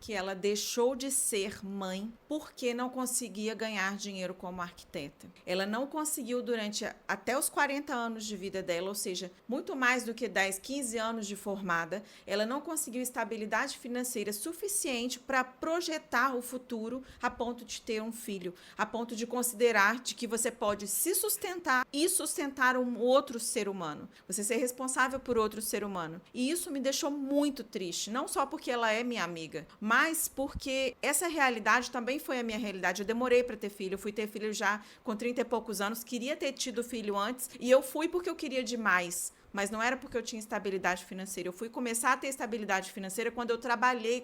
que ela deixou de ser mãe porque não conseguia ganhar dinheiro como arquiteta. Ela não conseguiu durante até os 40 anos de vida dela, ou seja, muito mais do que 10, 15 anos de formada, ela não conseguiu estabilidade financeira suficiente para projetar o futuro a ponto de ter um filho, a ponto de considerar de que você pode se sustentar e sustentar um outro ser humano. Você ser responsável por outro ser humano. E isso me deixou muito triste, não só porque ela é minha amiga, mas porque essa realidade também foi a minha realidade. Eu demorei para ter filho, eu fui ter filho já com 30 e poucos anos, queria ter tido filho antes, e eu fui porque eu queria demais. Mas não era porque eu tinha estabilidade financeira. Eu fui começar a ter estabilidade financeira quando eu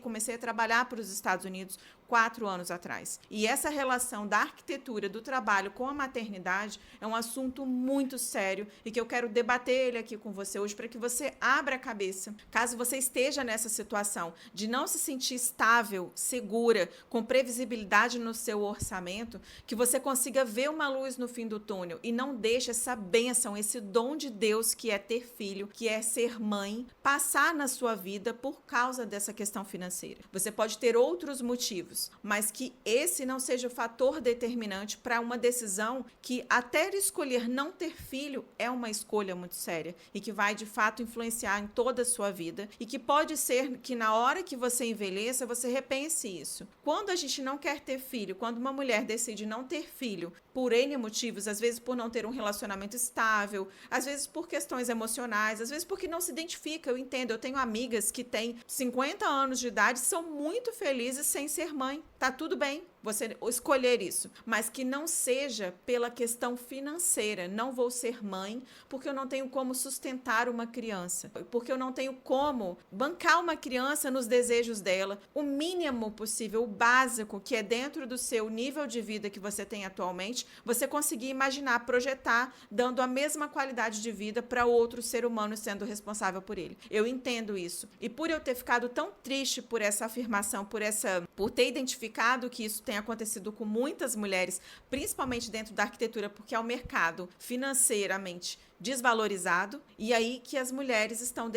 comecei a trabalhar para os Estados Unidos 4 anos atrás. E essa relação da arquitetura, do trabalho com a maternidade é um assunto muito sério e que eu quero debater ele aqui com você hoje para que você abra a cabeça. Caso você esteja nessa situação de não se sentir estável, segura, com previsibilidade no seu orçamento, que você consiga ver uma luz no fim do túnel e não deixe essa bênção, esse dom de Deus que é ter filho, que é ser mãe, passar na sua vida por causa dessa questão financeira. Você pode ter outros motivos, mas que esse não seja o fator determinante para uma decisão que até escolher não ter filho é uma escolha muito séria e que vai de fato influenciar em toda a sua vida e que pode ser que na hora que você envelheça, você repense isso. Quando a gente não quer ter filho, quando uma mulher decide não ter filho por N motivos, às vezes por não ter um relacionamento estável, às vezes por questões emocionais, às vezes porque não se identifica, eu entendo, eu tenho amigas que têm 50 anos de idade e são muito felizes sem ser mãe, tá tudo bem você escolher isso, mas que não seja pela questão financeira. Não vou ser mãe porque eu não tenho como sustentar uma criança, porque eu não tenho como bancar uma criança nos desejos dela. O mínimo possível, o básico, que é dentro do seu nível de vida que você tem atualmente, você conseguir imaginar, projetar, dando a mesma qualidade de vida para outro ser humano sendo responsável por ele. Eu entendo isso. E por eu ter ficado tão triste por essa afirmação, por ter identificado que isso tem acontecido com muitas mulheres, principalmente dentro da arquitetura, porque é um mercado financeiramente desvalorizado, e aí que as mulheres estão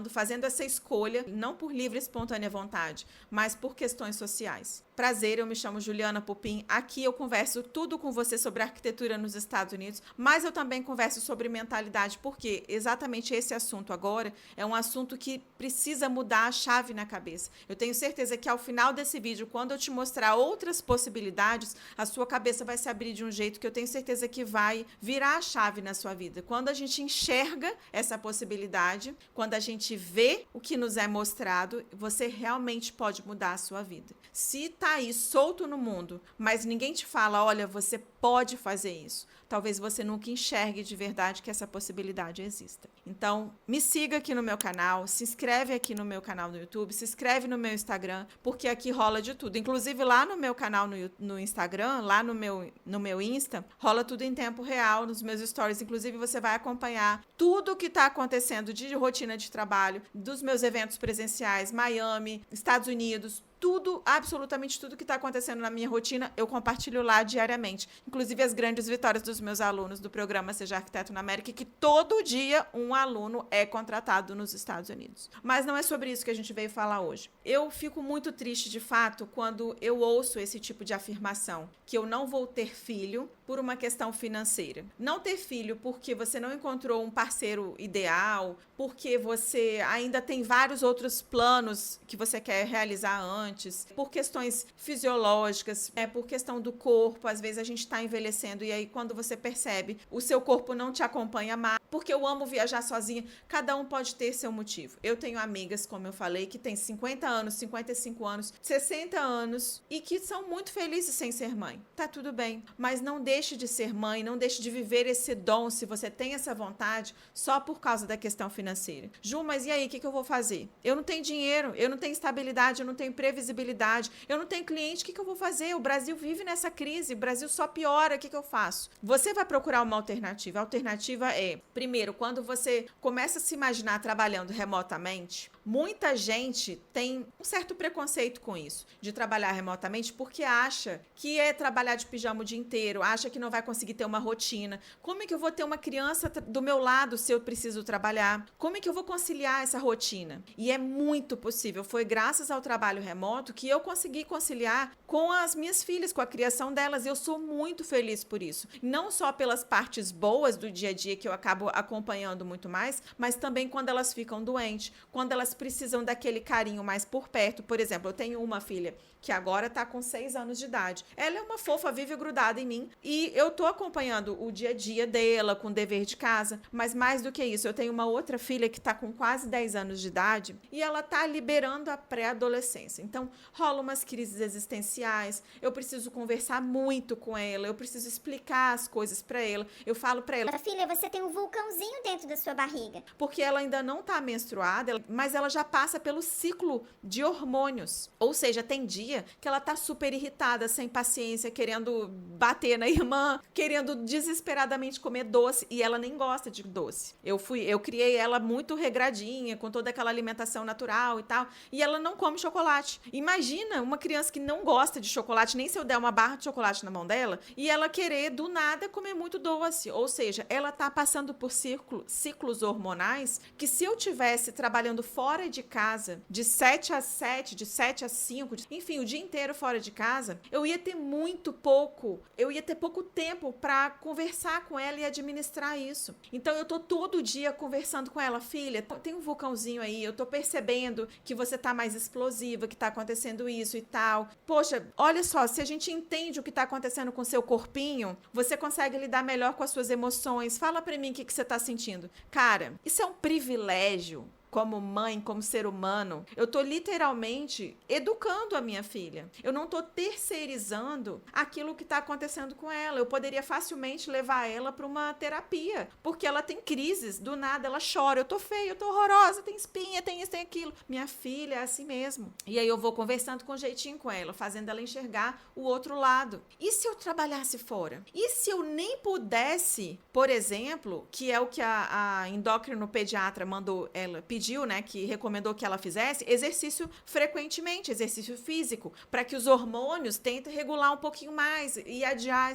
fazendo essa escolha, não por livre e espontânea vontade, mas por questões sociais. Prazer, eu me chamo Juliana Pupim, aqui eu converso tudo com você sobre arquitetura nos Estados Unidos, mas eu também converso sobre mentalidade, porque exatamente esse assunto agora é um assunto que precisa mudar a chave na cabeça. Eu tenho certeza que ao final desse vídeo, quando eu te mostrar outras possibilidades, a sua cabeça vai se abrir de um jeito que eu tenho certeza que vai virar a chave na sua vida. Quando a gente enxerga essa possibilidade, quando a gente vê o que nos é mostrado, você realmente pode mudar a sua vida. Se tá aí solto no mundo, mas ninguém te fala, olha, você pode fazer isso, talvez você nunca enxergue de verdade que essa possibilidade exista. Então, me siga aqui no meu canal, se inscreve aqui no meu canal no YouTube, se inscreve no meu Instagram, porque aqui rola de tudo. Inclusive lá no meu canal no Instagram, lá no meu Insta, rola tudo em tempo real, nos meus stories. Inclusive você vai acompanhar tudo o que está acontecendo de rotina de trabalho, dos meus eventos presenciais, Miami, Estados Unidos, tudo, absolutamente tudo que está acontecendo na minha rotina, eu compartilho lá diariamente. Inclusive as grandes vitórias dos meus alunos do programa Seja Arquiteto na América, que todo dia um aluno é contratado nos Estados Unidos. Mas não é sobre isso que a gente veio falar hoje. Eu fico muito triste, de fato, quando eu ouço esse tipo de afirmação, que eu não vou ter filho por uma questão financeira. Não ter filho porque você não encontrou um parceiro ideal, porque você ainda tem vários outros planos que você quer realizar antes, por questões fisiológicas, por questão do corpo. Às vezes a gente está envelhecendo e aí quando você percebe, o seu corpo não te acompanha mais, porque eu amo viajar sozinha. Cada um pode ter seu motivo. Eu tenho amigas, como eu falei, que têm 50 anos, 55 anos, 60 anos e que são muito felizes sem ser mãe. Tá tudo bem, mas não deixe de ser mãe, não deixe de viver esse dom, se você tem essa vontade, só por causa da questão financeira. Ju, mas e aí, o que eu vou fazer? Eu não tenho dinheiro, eu não tenho estabilidade, eu não tenho previsibilidade, eu não tenho cliente, o que eu vou fazer? O Brasil vive nessa crise, o Brasil só piora, o que eu faço? Você vai procurar uma alternativa. A alternativa é, primeiro, quando você começa a se imaginar trabalhando remotamente, muita gente tem um certo preconceito com isso, de trabalhar remotamente, porque acha que é trabalhar de pijama o dia inteiro, acha acha que não vai conseguir ter uma rotina? Como é que eu vou ter uma criança do meu lado se eu preciso trabalhar? Como é que eu vou conciliar essa rotina? E é muito possível. Foi graças ao trabalho remoto que eu consegui conciliar com as minhas filhas, com a criação delas. Eu sou muito feliz por isso. Não só pelas partes boas do dia a dia que eu acabo acompanhando muito mais, mas também quando elas ficam doentes, quando elas precisam daquele carinho mais por perto. Por exemplo, eu tenho uma filha que agora tá com 6 anos de idade. Ela é uma fofa, vive grudada em mim e eu tô acompanhando o dia a dia dela, com o dever de casa, mas mais do que isso, eu tenho uma outra filha que tá com quase 10 anos de idade e ela tá liberando a pré-adolescência. Então, rola umas crises existenciais, eu preciso conversar muito com ela, eu preciso explicar as coisas pra ela. Eu falo pra ela: filha, você tem um vulcãozinho dentro da sua barriga. Porque ela ainda não tá menstruada, mas ela já passa pelo ciclo de hormônios. Ou seja, tem dia que ela tá super irritada, sem paciência, querendo bater na irmã, querendo desesperadamente comer doce, e ela nem gosta de doce. Eu criei ela muito regradinha, com toda aquela alimentação natural e tal, e ela não come chocolate. Imagina uma criança que não gosta de chocolate, nem se eu der uma barra de chocolate na mão dela, e ela querer do nada comer muito doce. Ou seja, ela tá passando por ciclos hormonais que, se eu tivesse trabalhando fora de casa, de 7 a 7, de 7 a 5, enfim, o dia inteiro fora de casa, eu ia ter pouco tempo para conversar com ela e administrar isso. Então eu tô todo dia conversando com ela: filha, tem um vulcãozinho aí, eu tô percebendo que você tá mais explosiva, que tá acontecendo isso e tal. Poxa, olha só, se a gente entende o que tá acontecendo com o seu corpinho, você consegue lidar melhor com as suas emoções. Fala pra mim o que você tá sentindo. Cara, isso é um privilégio. Como mãe, como ser humano, eu tô literalmente educando a minha filha. Eu não tô terceirizando aquilo que tá acontecendo com ela. Eu poderia facilmente levar ela para uma terapia, porque ela tem crises, do nada ela chora: eu tô feia, eu tô horrorosa, tem espinha, tem isso, tem aquilo. Minha filha é assim mesmo. E aí eu vou conversando com jeitinho com ela, fazendo ela enxergar o outro lado. E se eu trabalhasse fora? E se eu nem pudesse, por exemplo, que é o que a endocrinopediatra mandou ela pedir, né, que recomendou que ela fizesse, exercício frequentemente, exercício físico, para que os hormônios tentem regular um pouquinho mais e adiar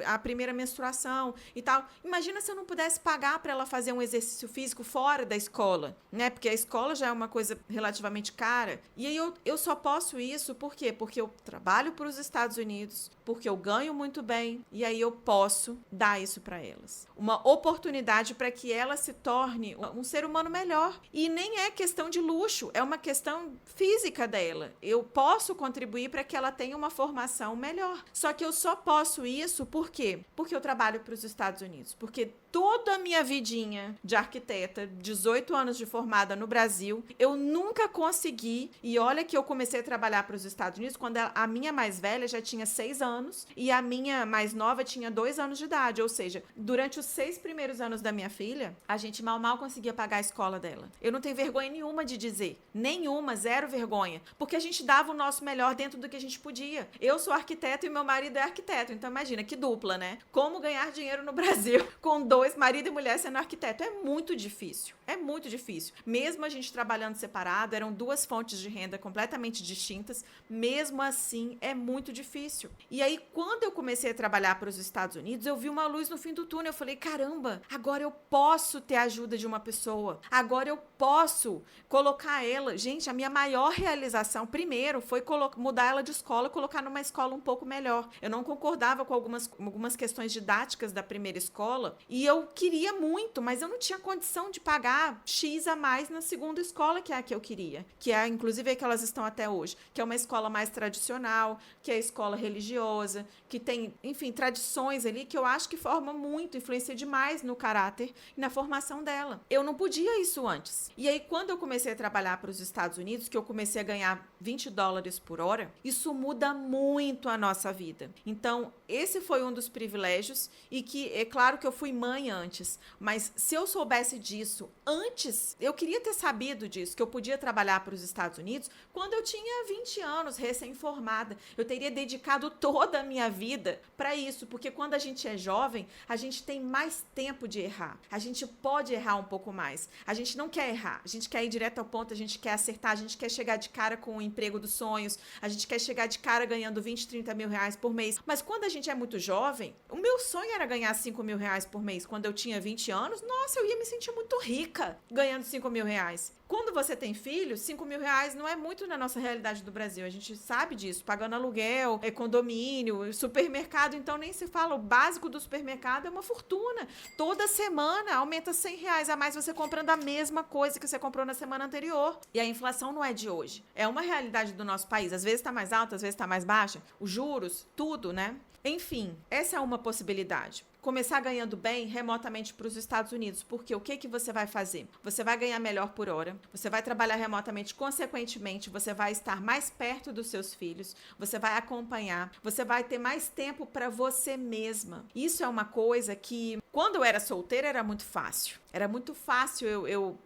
a primeira menstruação e tal. Imagina se eu não pudesse pagar para ela fazer um exercício físico fora da escola, né? Porque a escola já é uma coisa relativamente cara. E aí eu só posso isso, por quê? Porque eu trabalho para os Estados Unidos, porque eu ganho muito bem, e aí eu posso dar isso para elas. Uma oportunidade para que ela se torne um ser humano melhor. E nem é questão de luxo, é uma questão física dela. Eu posso contribuir para que ela tenha uma formação melhor. Só que eu só posso isso por quê? Porque eu trabalho para os Estados Unidos. Porque toda a minha vidinha de arquiteta, 18 anos de formada no Brasil, eu nunca consegui. E olha que eu comecei a trabalhar para os Estados Unidos quando a minha mais velha já tinha 6 anos e a minha mais nova tinha 2 anos de idade. Ou seja, durante os 6 primeiros anos da minha filha, a gente mal conseguia pagar a escola dela. Eu não tenho vergonha nenhuma de dizer. Nenhuma, zero vergonha. Porque a gente dava o nosso melhor dentro do que a gente podia. Eu sou arquiteta e meu marido é arquiteto. Então imagina, que dupla, né? Como ganhar dinheiro no Brasil com dois, marido e mulher, sendo arquiteto? É muito difícil. É muito difícil. Mesmo a gente trabalhando separado, eram 2 fontes de renda completamente distintas. Mesmo assim, é muito difícil. E aí, quando eu comecei a trabalhar para os Estados Unidos, eu vi uma luz no fim do túnel. Eu falei: caramba, agora eu posso ter a ajuda de uma pessoa. Agora eu posso colocar ela... Gente, a minha maior realização, primeiro, foi mudar ela de escola e colocar numa escola um pouco melhor. Eu não concordava com algumas questões didáticas da primeira escola e eu queria muito, mas eu não tinha condição de pagar X a mais na segunda escola, que é a que eu queria. Que é, inclusive, a que elas estão até hoje. Que é uma escola mais tradicional, que é a escola religiosa, que tem, enfim, tradições ali que eu acho que formam muito, influencia demais no caráter e na formação dela. Eu não podia isso antes. E aí, quando eu comecei a trabalhar para os Estados Unidos, que eu comecei a ganhar $20 por hora, isso muda muito a nossa vida. Então, esse foi um dos privilégios e que, é claro que eu fui mãe mãe antes, mas se eu soubesse disso antes, eu queria ter sabido disso, que eu podia trabalhar para os Estados Unidos quando eu tinha 20 anos, recém-formada. Eu teria dedicado toda a minha vida para isso, porque quando a gente é jovem, a gente tem mais tempo de errar. A gente pode errar um pouco mais. A gente não quer errar, a gente quer ir direto ao ponto, a gente quer acertar, a gente quer chegar de cara com o emprego dos sonhos, a gente quer chegar de cara ganhando 20, 30 mil reais por mês. Mas quando a gente é muito jovem, o meu sonho era ganhar 5 mil reais por mês. Quando eu tinha 20 anos, nossa, eu ia me sentir muito rica ganhando 5 mil reais. Quando você tem filho, 5 mil reais não é muito na nossa realidade do Brasil. A gente sabe disso, pagando aluguel, condomínio, supermercado, então nem se fala. O básico do supermercado é uma fortuna. Toda semana aumenta 100 reais a mais você comprando a mesma coisa que você comprou na semana anterior. E a inflação não é de hoje. É uma realidade do nosso país. Às vezes está mais alta, às vezes está mais baixa. Os juros, tudo, né? Enfim, essa é uma possibilidade. Começar ganhando bem remotamente para os Estados Unidos, porque o que você vai fazer? Você vai ganhar melhor por hora, você vai trabalhar remotamente, consequentemente, você vai estar mais perto dos seus filhos, você vai acompanhar, você vai ter mais tempo para você mesma. Isso é uma coisa que, quando eu era solteira, era muito fácil. Era muito fácil eu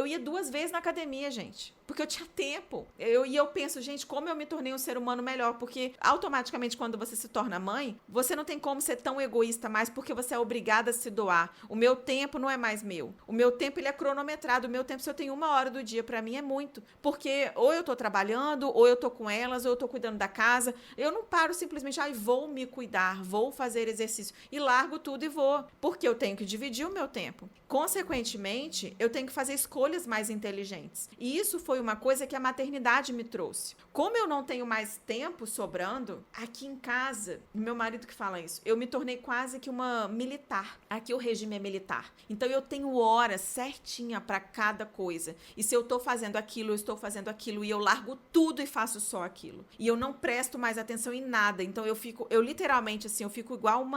ia 2 vezes na academia, gente, porque eu tinha tempo. Eu penso, gente, como eu me tornei um ser humano melhor, porque automaticamente quando você se torna mãe, você não tem como ser tão egoísta mais, porque você é obrigada a se doar. O meu tempo não é mais meu. O meu tempo, ele é cronometrado. O meu tempo, se eu tenho 1 hora do dia, pra mim é muito, porque ou eu tô trabalhando, ou eu tô com elas, ou eu tô cuidando da casa. Eu não paro simplesmente, vou me cuidar, vou fazer exercício, e largo tudo e vou, porque eu tenho que dividir o meu tempo. Consequentemente, eu tenho que fazer escolhas mais inteligentes. E isso foi uma coisa que a maternidade me trouxe. Como eu não tenho mais tempo sobrando, aqui em casa, meu marido que fala isso, eu me tornei quase que uma militar. Aqui o regime é militar. Então eu tenho hora certinha para cada coisa. E se eu tô fazendo aquilo, eu estou fazendo aquilo, e eu largo tudo e faço só aquilo. E eu não presto mais atenção em nada. Então eu literalmente assim, eu fico igual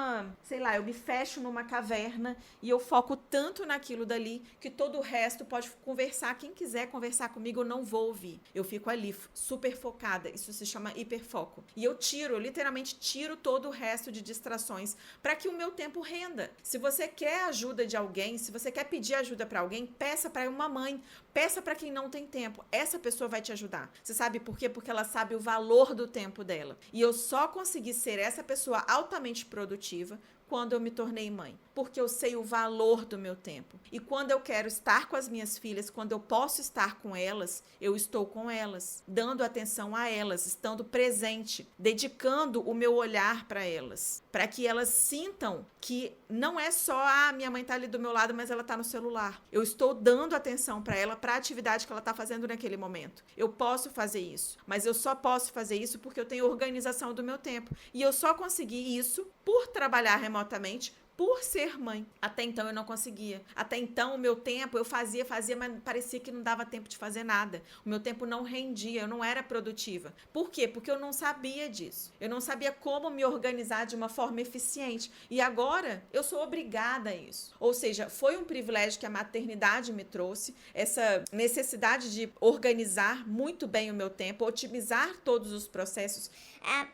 eu me fecho numa caverna e eu foco tanto naquilo dali que todo o resto pode conversar. Quem quiser conversar comigo, eu não vou ouvir. Eu fico ali super focada. Isso se chama hiperfoco. E eu literalmente tiro todo o resto de distrações para que o meu tempo renda. Se você quer ajuda de alguém, se você quer pedir ajuda para alguém, peça para uma mãe, peça para quem não tem tempo. Essa pessoa vai te ajudar. Você sabe por quê? Porque ela sabe o valor do tempo dela. E eu só consegui ser essa pessoa altamente produtiva quando eu me tornei mãe, porque eu sei o valor do meu tempo. E quando eu quero estar com as minhas filhas, quando eu posso estar com elas, eu estou com elas, dando atenção a elas, estando presente, dedicando o meu olhar para elas, para que elas sintam que não é só, minha mãe tá ali do meu lado, mas ela tá no celular. Eu estou dando atenção para ela, para a atividade que ela tá fazendo naquele momento. Eu posso fazer isso, mas eu só posso fazer isso porque eu tenho organização do meu tempo. E eu só consegui isso por trabalhar remotamente, por ser mãe. Até então eu não conseguia. Até então o meu tempo, eu fazia, mas parecia que não dava tempo de fazer nada. O meu tempo não rendia, eu não era produtiva. Por quê? Porque eu não sabia disso. Eu não sabia como me organizar de uma forma eficiente. E agora eu sou obrigada a isso. Ou seja, foi um privilégio que a maternidade me trouxe, essa necessidade de organizar muito bem o meu tempo, otimizar todos os processos.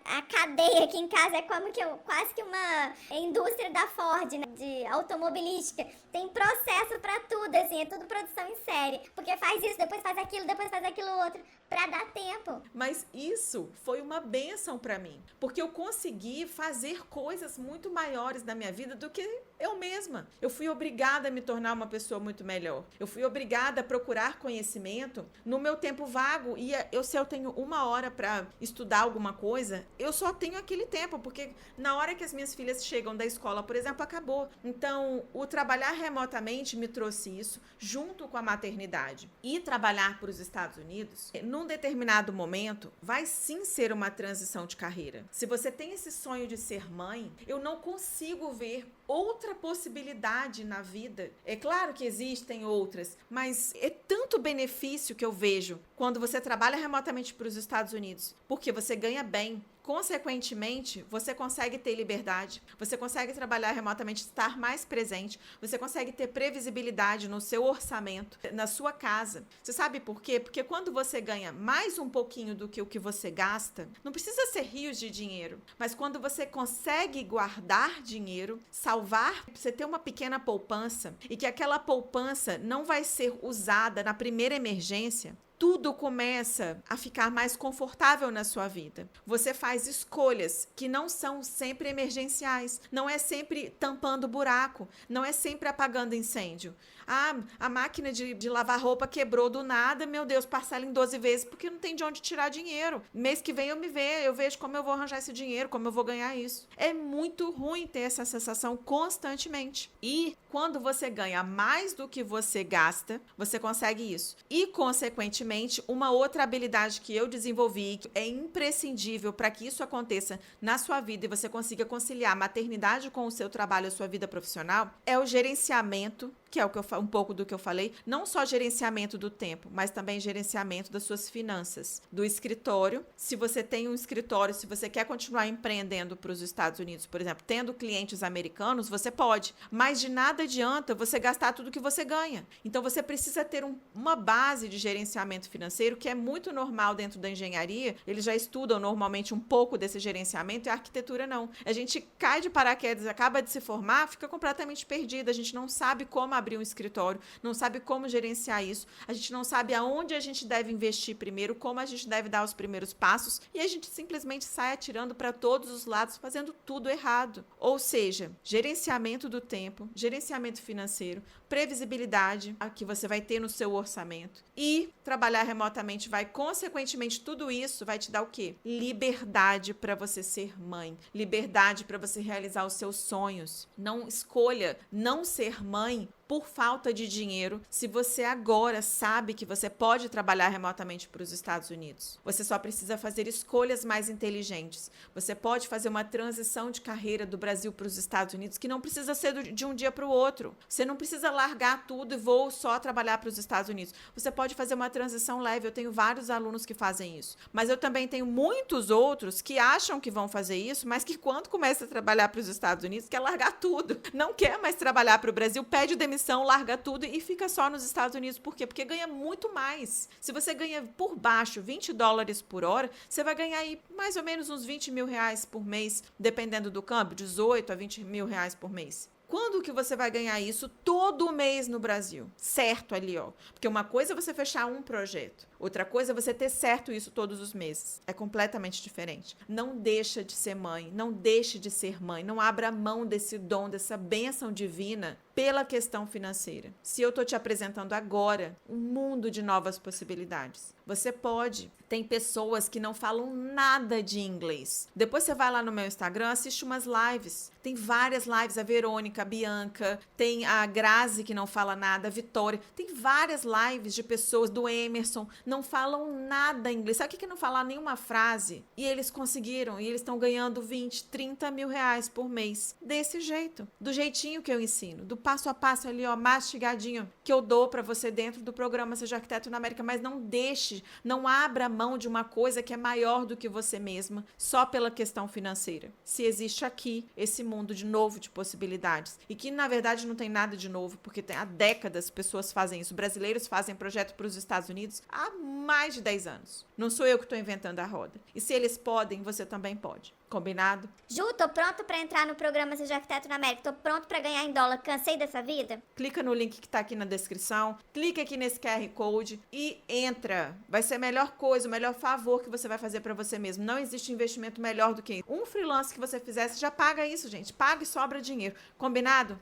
A cadeia aqui em casa é como que quase que uma indústria da Ford, né, de automobilística. Tem processo pra tudo, assim, é tudo produção em série. Porque faz isso, depois faz aquilo outro, pra dar tempo. Mas isso foi uma bênção pra mim, porque eu consegui fazer coisas muito maiores na minha vida do que eu mesma. Eu fui obrigada a me tornar uma pessoa muito melhor. Eu fui obrigada a procurar conhecimento no meu tempo vago. E se eu tenho 1 hora pra estudar alguma coisa, eu só tenho aquele tempo, porque na hora que as minhas filhas chegam da escola, por exemplo, acabou. Então, o trabalhar remotamente me trouxe isso, junto com a maternidade. E trabalhar para os Estados Unidos, num determinado momento, vai sim ser uma transição de carreira. Se você tem esse sonho de ser mãe, eu não consigo ver outra possibilidade na vida. É claro que existem outras, mas é tanto benefício que eu vejo quando você trabalha remotamente para os Estados Unidos, porque você ganha bem, consequentemente, você consegue ter liberdade, você consegue trabalhar remotamente, estar mais presente, você consegue ter previsibilidade no seu orçamento, na sua casa. Você sabe por quê? Porque quando você ganha mais um pouquinho do que o que você gasta, não precisa ser rios de dinheiro, mas quando você consegue guardar dinheiro, salvar, você ter uma pequena poupança e que aquela poupança não vai ser usada na primeira emergência, tudo começa a ficar mais confortável na sua vida. Você faz escolhas que não são sempre emergenciais, não é sempre tampando buraco, não é sempre apagando incêndio. Ah, a máquina de lavar roupa quebrou do nada, meu Deus, parcela em 12 vezes porque não tem de onde tirar dinheiro. Mês que vem eu vejo como eu vou arranjar esse dinheiro, como eu vou ganhar isso. É muito ruim ter essa sensação constantemente. E quando você ganha mais do que você gasta, você consegue isso. E, consequentemente, uma outra habilidade que eu desenvolvi, que é imprescindível para que isso aconteça na sua vida e você consiga conciliar a maternidade com o seu trabalho, a sua vida profissional, é o gerenciamento, que é um pouco do que eu falei, não só gerenciamento do tempo, mas também gerenciamento das suas finanças, do escritório. Se você tem um escritório, se você quer continuar empreendendo para os Estados Unidos, por exemplo, tendo clientes americanos, você pode, mas de nada adianta você gastar tudo que você ganha. Então, você precisa ter uma base de gerenciamento financeiro, que é muito normal dentro da engenharia. Eles já estudam normalmente um pouco desse gerenciamento e a arquitetura não. A gente cai de paraquedas, acaba de se formar, fica completamente perdida. A gente não sabe como abrir um escritório, não sabe como gerenciar isso, a gente não sabe aonde a gente deve investir primeiro, como a gente deve dar os primeiros passos e a gente simplesmente sai atirando para todos os lados, fazendo tudo errado. Ou seja, gerenciamento do tempo, gerenciamento financeiro, previsibilidade que você vai ter no seu orçamento e trabalhar remotamente vai, consequentemente, tudo isso vai te dar o quê? Liberdade para você ser mãe, liberdade para você realizar os seus sonhos. Não escolha não ser mãe por falta de dinheiro, se você agora sabe que você pode trabalhar remotamente para os Estados Unidos. Você só precisa fazer escolhas mais inteligentes. Você pode fazer uma transição de carreira do Brasil para os Estados Unidos que não precisa ser de um dia para o outro. Você não precisa largar tudo e vou só trabalhar para os Estados Unidos. Você pode fazer uma transição leve. Eu tenho vários alunos que fazem isso. Mas eu também tenho muitos outros que acham que vão fazer isso, mas que quando começa a trabalhar para os Estados Unidos, quer largar tudo. Não quer mais trabalhar para o Brasil, pede demissão, larga tudo e fica só nos Estados Unidos. Por quê? Porque ganha muito mais. Se você ganha por baixo $20 por hora, você vai ganhar aí mais ou menos uns R$20 mil por mês, dependendo do câmbio, 18 a 20 mil reais por mês. Quando que você vai ganhar isso todo mês no Brasil? Certo ali, ó. Porque uma coisa é você fechar um projeto. Outra coisa é você ter certo isso todos os meses. É completamente diferente. Não deixa de ser mãe. Não deixe de ser mãe. Não abra mão desse dom, dessa bênção divina pela questão financeira. Se eu tô te apresentando agora um mundo de novas possibilidades. Você pode. Tem pessoas que não falam nada de inglês. Depois você vai lá no meu Instagram, assiste umas lives. Tem várias lives. A Verônica, a Bianca, tem a Grazi que não fala nada, a Vitória. Tem várias lives de pessoas, do Emerson, não falam nada em inglês. Sabe o que não falar nenhuma frase? E eles conseguiram, e eles estão ganhando 20, 30 mil reais por mês. Desse jeito, do jeitinho que eu ensino, do passo a passo ali, ó, mastigadinho, que eu dou pra você dentro do programa Seja Arquiteto na América. Mas não deixe, não abra mão de uma coisa que é maior do que você mesma, só pela questão financeira. Se existe aqui esse mundo de novo de possibilidades, e que na verdade não tem nada de novo, porque há décadas pessoas fazem isso. Brasileiros fazem projeto para os Estados Unidos há mais de 10 anos. Não sou eu que estou inventando a roda. E se eles podem, você também pode. Combinado? Ju, tô pronto pra entrar no programa Seja Arquiteto na América. Tô pronto pra ganhar em dólar. Cansei dessa vida? Clica no link que tá aqui na descrição. Clica aqui nesse QR Code e entra. Vai ser a melhor coisa, o melhor favor que você vai fazer pra você mesmo. Não existe investimento melhor do que isso. Um freelance que você fizesse já paga isso, gente. Paga e sobra dinheiro. Combinado?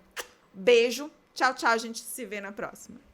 Beijo. Tchau, tchau. A gente se vê na próxima.